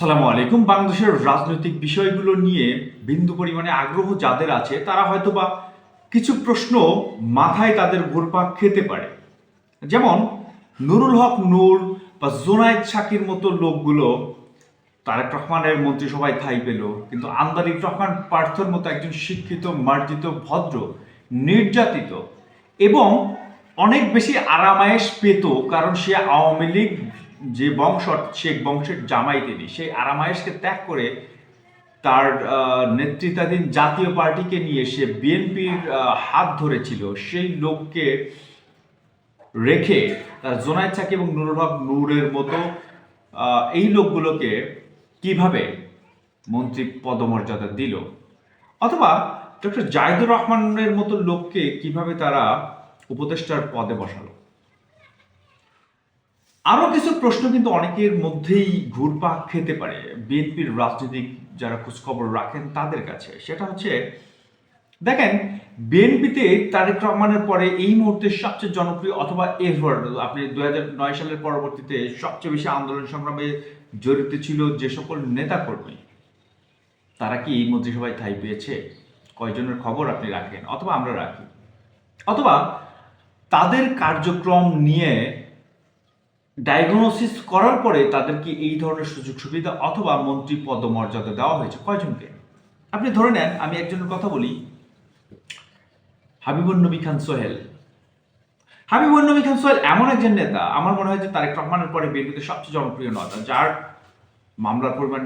আসসালামু আলাইকুম। বাংলাদেশের রাজনৈতিক বিষয়গুলো নিয়ে বিন্দু পরিমাণে আগ্রহ যাদের আছে তারা হয়তোবা কিছু প্রশ্ন মাথায় তাদের ঘুরপাক খেতে পারে। যেমন নুরুল হক নূর বা জোনায়েদ সাকির মতো লোকগুলো তারেক রহমানের মন্ত্রিসভায় ঠাঁই পেল, কিন্তু আন্দালিব রহমান পার্থর মতো একজন শিক্ষিত, মার্জিত, ভদ্র, নির্যাতিত এবং অনেক বেশি আরামায়েশ পেত, কারণ সে আওয়ামী লীগ যে বংশ, শেখ বংশের জামাই তিনি, সেই আরামায়েশকে ত্যাগ করে তার নেতৃত্বাধীন জাতীয় পার্টিকে নিয়ে সে বিএনপির হাত ধরেছিল। সেই লোককে রেখে তার জোনায়েদ সাকি এবং নুরুল হক নূরের মতো এই লোকগুলোকে কিভাবে মন্ত্রী পদমর্যাদা দিল, অথবা ডক্টর জাহিদুর রহমানের মতো লোককে কিভাবে তারা উপদেষ্টার পদে বসালো। আরো কিছু প্রশ্ন কিন্তু অনেকের মধ্যেই ঘুরপাক খেতে পারে বিএনপির রাজনৈতিক যারা খোঁজখবর রাখেন তাদের কাছে। সেটা হচ্ছে, দেখেন, বিএনপিতে তারেক রহমানের পরে এই মুহূর্তে সবচেয়ে জনপ্রিয় অথবা এভার, আপনি 2009 সালের পরবর্তীতে সবচেয়ে বেশি আন্দোলন সংগ্রামে জড়িত ছিল যে সকল নেতাকর্মী, তারা কি এই মন্ত্রিসভায় ঠাঁই পেয়েছে? কয়জনের খবর আপনি রাখেন অথবা আমরা রাখি, অথবা তাদের কার্যক্রম নিয়ে ডায়াগনোসিস করার পরে তাদেরকে এই ধরনের সুযোগ সুবিধা অথবা মন্ত্রী পদমর্যাদা দেওয়া হয়েছে কয়জনকে? আপনি ধরে নেন, আমি একজনের কথা বলি, হাবিবুন নবী খান সোহেল। হাবিবুন নবী খান সোহেল এমন একজন নেতা, আমার মনে হয় যে তারেক রহমানের পরে বিএনপিতে সবচেয়ে জনপ্রিয় নেতা, যার মামলার পরিমাণ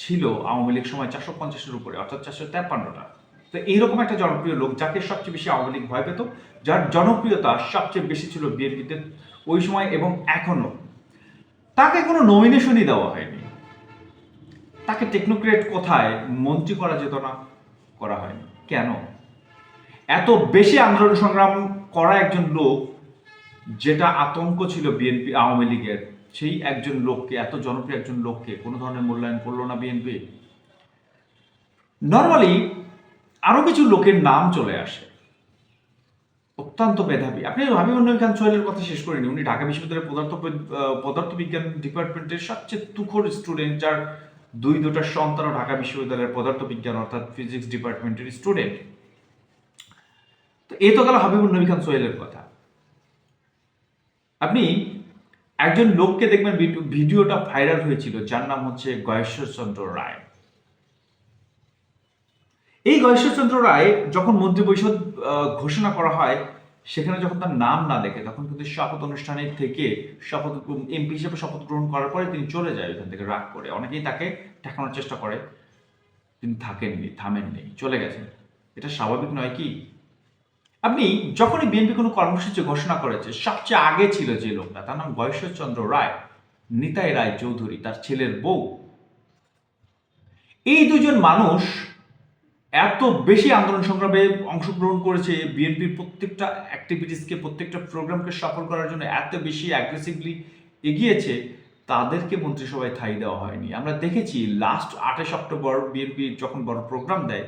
ছিল আওয়ামী লীগ সময় 450-এর উপরে, অর্থাৎ 453টা। তো এইরকম একটা জনপ্রিয় লোক, যাকে সবচেয়ে বেশি আওয়ামী লীগ ভয় পেত, যার জনপ্রিয়তা সবচেয়ে বেশি ছিল বিএনপিতে ওই সময় এবং এখনো, তাকে কোনো নমিনেশনই দেওয়া হয়নি। তাকে টেকনোক্রেট কোথায় মন্ত্রী করা যেত না, করা হয়নি কেন? এত বেশি আন্দোলন সংগ্রাম করা একজন লোক, যেটা আতঙ্ক ছিল বিএনপি আওয়ামী লীগের, সেই একজন লোককে, এত জনপ্রিয় একজন লোককে কোনো ধরনের মূল্যায়ন করলো না বিএনপি। নর্মালি আরো কিছু লোকের নাম চলে আসে, অত্যন্ত মেধাবী। আপনি হাবিবুর নবী খান সোহেলের কথা শেষ করেনি, উনি ঢাকা বিশ্ববিদ্যালয়ের পদার্থবিজ্ঞান ডিপার্টমেন্টের সবচেয়ে তুখোর স্টুডেন্ট, যার দুটা সন্তানও ঢাকা বিশ্ববিদ্যালয়ের পদার্থবিজ্ঞান অর্থাৎ ফিজিক্স ডিপার্টমেন্টের স্টুডেন্ট। তো এ তো গেল হাবিবুর নবী খান সোহেলের কথা। আপনি একজন লোককে দেখবেন, ভিডিওটা ভাইরাল হয়েছিল, যার নাম হচ্ছে গয়েশ্বরচন্দ্র রায়। এই গয়েশ্বরচন্দ্র রায় যখন মন্ত্রিপরিষদ ঘোষণা করা হয়, সেখানে যখন তার নাম না দেখে, তখন কিন্তু শপথ অনুষ্ঠানে থেকে এমপি হিসেবে শপথ গ্রহণ করার পরে তিনি চলে যায় ওইখান থেকে রাগ করে। অনেকেই তাকে ঠেকানোর চেষ্টা করে, তিনি থামেননি, চলে গেছেন। এটা স্বাভাবিক নয় কি? আপনি যখনই বিএনপি কোনো কর্মসূচি ঘোষণা করেছে, সবচেয়ে আগে ছিল যে লোকটা, তার নাম গয়েশ্বরচন্দ্র রায়, নিতাই রায় চৌধুরী, তার ছেলের বউ। এই দুজন মানুষ এত বেশি আন্দোলন সংগ্রামে অংশগ্রহণ করেছে, বিএনপির প্রত্যেকটা অ্যাক্টিভিটিসকে, প্রত্যেকটা প্রোগ্রামকে সফল করার জন্য এত বেশি অ্যাগ্রেসিভলি এগিয়েছে, তাদেরকে মন্ত্রিসভায় ঠাঁই দেওয়া হয়নি। আমরা দেখেছি লাস্ট 28 অক্টোবর বিএনপি যখন বড় প্রোগ্রাম দেয়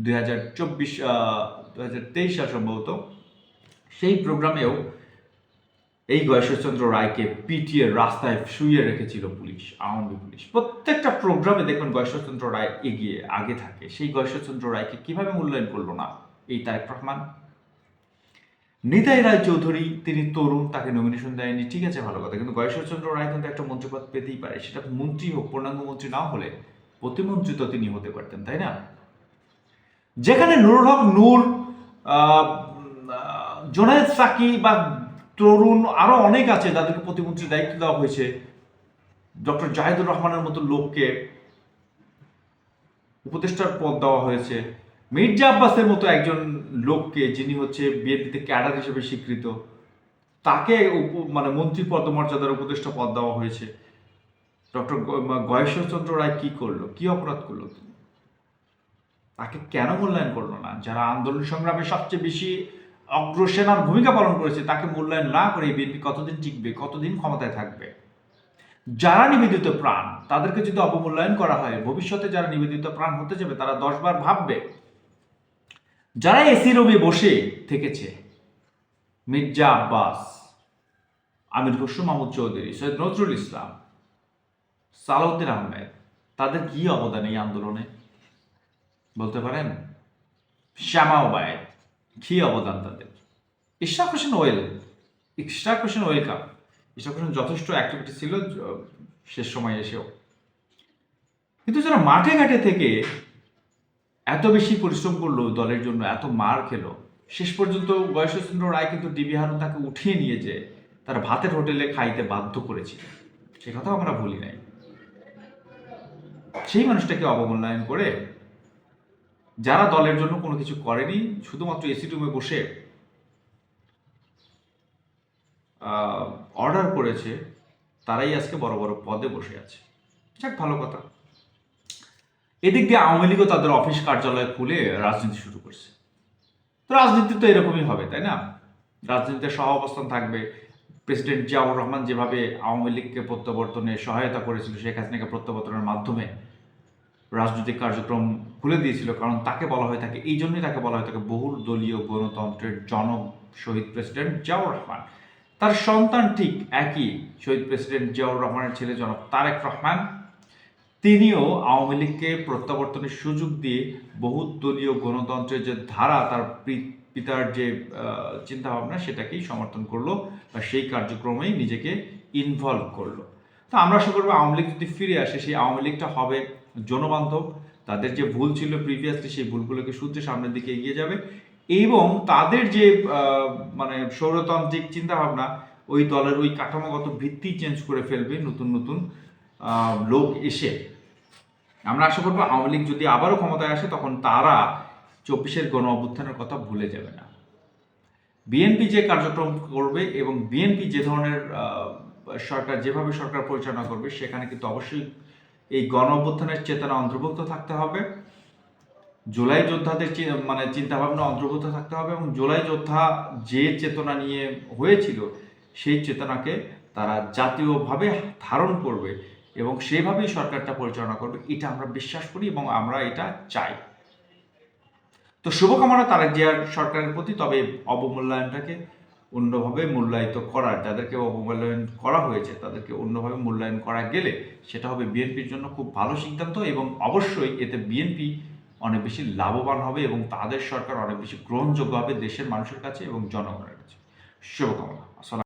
2023 সাল সম্ভবত, সেই প্রোগ্রামেও এই গয়েশ্বরচন্দ্র রায়কে পিটিয়ে রাস্তায় শুইয়ে রেখেছিল পুলিশ, আওয়ামী পুলিশ। প্রত্যেকটা প্রোগ্রামে দেখবেন গয়েশ্বরচন্দ্র রায় আগে থাকে। সেই গয়েশ্বরচন্দ্র রায়কে কিভাবে মূল্যায়ন করলো না এই তারেক রহমান? নিতাই রায় চৌধুরী, তিনি তরুণ, তাকে নমিনেশন দেয়নি, ঠিক আছে, ভালো কথা, কিন্তু গয়েশ্বরচন্দ্র রায় কিন্তু একটা মন্ত্রিপদ পেতেই পারে। সেটা মন্ত্রী হোক, পূর্ণাঙ্গ মন্ত্রী না হলে প্রতিমন্ত্রী তো তিনি হতে পারতেন, তাই না? যেখানে নুরুল হক নূর, জোনায়েদ সাকি বা তরুণ আরো অনেক আছে যাদেরকে প্রতিমন্ত্রীর দায়িত্ব দেওয়া হয়েছে, ডক্টর জাহিদুর রহমানের মতো লোককে উপদেষ্টার পদ দেওয়া হয়েছে, মির্জা আব্বাসের মতো একজন লোককে, যিনি হচ্ছে বিএনপিতে ক্যাডার হিসেবে স্বীকৃত, তাকে মন্ত্রী পদমর্যাদার উপদেষ্টা পদ দেওয়া হয়েছে। ডক্টর গয়েশ্বরচন্দ্র রায় কি করলো, কি অপরাধ করলো? তাকে কেন মূল্যায়ন করলো না? যারা আন্দোলন সংগ্রামে সবচেয়ে বেশি অগ্রসেনার ভূমিকা পালন করেছে, তাকে মূল্যায়ন না করে বিএনপি কতদিন টিকবে, কতদিন ক্ষমতায় থাকবে? যারা নিবেদিত প্রাণ, তাদেরকে যদি অবমূল্যায়ন করা হয়, ভবিষ্যতে যারা নিবেদিত প্রাণ হতে যাবে তারা 10 বার ভাববে। যারা এসি রুমে বসে থেকেছে, মির্জা আব্বাস, আমির খসরু মাহমুদ চৌধুরী, সৈয়দ নজরুল ইসলাম, সালাউদ্দিন আহমেদ, তাদের কি অবদান এই আন্দোলনে বলতে পারেন? শ্যামা ওবায়েদ, কি অবদান তাদের? ইশরাক হোসেন ওয়েলকাম। ইশরাক হোসেন যথেষ্ট অ্যাক্টিভিটি ছিল শেষ সময় এসেও, কিন্তু যারা মাঠে ঘাটে থেকে এত বেশি পরিশ্রম করলো দলের জন্য, এত মার খেলো, শেষ পর্যন্ত গয়েশ্বরচন্দ্র রায় কিন্তু ডিবি হারুন তাকে উঠিয়ে নিয়ে যে তার ভাতের হোটেলে খাইতে বাধ্য করেছিল, সে কথাও আমরা ভুলি নাই। সেই মানুষটাকে অবমূল্যায়ন করে যারা দলের জন্য কোনো কিছু করেনি, শুধুমাত্র এসি রুমে বসে অর্ডার করেছে, তারাই আজকে বড় বড় পদে বসে আছে। যাক, ভালো কথা। এদিক দিয়ে আওয়ামী লীগও তাদের অফিস কার্যালয় খুলে রাজনীতি শুরু করছে। তো রাজনীতি তো এরকমই হবে, তাই না? রাজনীতিতে সহ অবস্থান থাকবে। প্রেসিডেন্ট জিয়াউর রহমান যেভাবে আওয়ামী লীগকে প্রত্যাবর্তনে সহায়তা করেছিল, শেখ হাসিনাকে প্রত্যাবর্তনের মাধ্যমে রাজনৈতিক কার্যক্রম খুলে দিয়েছিল, কারণ তাকে বলা হয়ে থাকে, এই জন্যই তাকে বলা হয়ে থাকে বহু দলীয় গণতন্ত্রের জনক শহীদ প্রেসিডেন্ট জিয়াউর রহমান। তার সন্তান ঠিক একই, শহীদ প্রেসিডেন্ট জিয়াউর রহমানের ছেলে জনক তারেক রহমান, তিনিও আওয়ামী লীগকে প্রত্যাবর্তনের সুযোগ দিয়ে বহু দলীয় গণতন্ত্রের যে ধারা, তার পিতার যে চিন্তাভাবনা, সেটাকেই সমর্থন করলো বা সেই কার্যক্রমেই নিজেকে ইনভলভ করলো। তো আমরা আশা করবো আওয়ামী লীগ যদি ফিরে আসে, সেই আওয়ামী লীগটা হবে জনবান্ধব। তাদের যে ভুল ছিল প্রিভিয়াসলি, সেই ভুলগুলোকে শুধরে সামনের দিকে এগিয়ে যাবে, এবং তাদের যে মানে সৌরতান্ত্রিক চিন্তাভাবনা, ওই দলের ওই কাঠামোগত ভিত্তি চেঞ্জ করে ফেলবে নতুন নতুন লোক এসে। আমরা আশা করবো আওয়ামী লীগ যদি আবারও ক্ষমতায় আসে, তখন তারা 24-এর গণ অভ্যুত্থানের কথা ভুলে যাবে না। বিএনপি যে কার্যক্রম করবে এবং বিএনপি যে ধরনের সরকার, যেভাবে সরকার পরিচালনা করবে, সেখানে কিন্তু অবশ্যই এই গণ অভ্যুত্থানের চেতনা অন্তর্ভুক্ত থাকতে হবে, জুলাই যোদ্ধাদের মানে চিন্তাভাবনা অন্তর্ভুক্ত থাকতে হবে, এবং জুলাই যোদ্ধা যে চেতনা নিয়ে হয়েছিল, সেই চেতনাকে তারা জাতীয়ভাবে ধারণ করবে এবং সেভাবেই সরকারটা পরিচালনা করবে, এটা আমরা বিশ্বাস করি এবং আমরা এটা চাই। তো শুভকামনা তারেক জিয়ার সরকারের প্রতি। তবে অবমূল্যায়নটাকে অন্যভাবে মূল্যায়িত করার, যাদেরকে অবমূল্যায়ন করা হয়েছে তাদেরকে অন্যভাবে মূল্যায়ন করা গেলে সেটা হবে বিএনপির জন্য খুব ভালো সিদ্ধান্ত, এবং অবশ্যই এতে বিএনপি অনেক বেশি লাভবান হবে এবং তাদের সরকার অনেক বেশি গ্রহণযোগ্য হবে দেশের মানুষের কাছে এবং জনগণের কাছে। শুভকামনা। আসসালাম।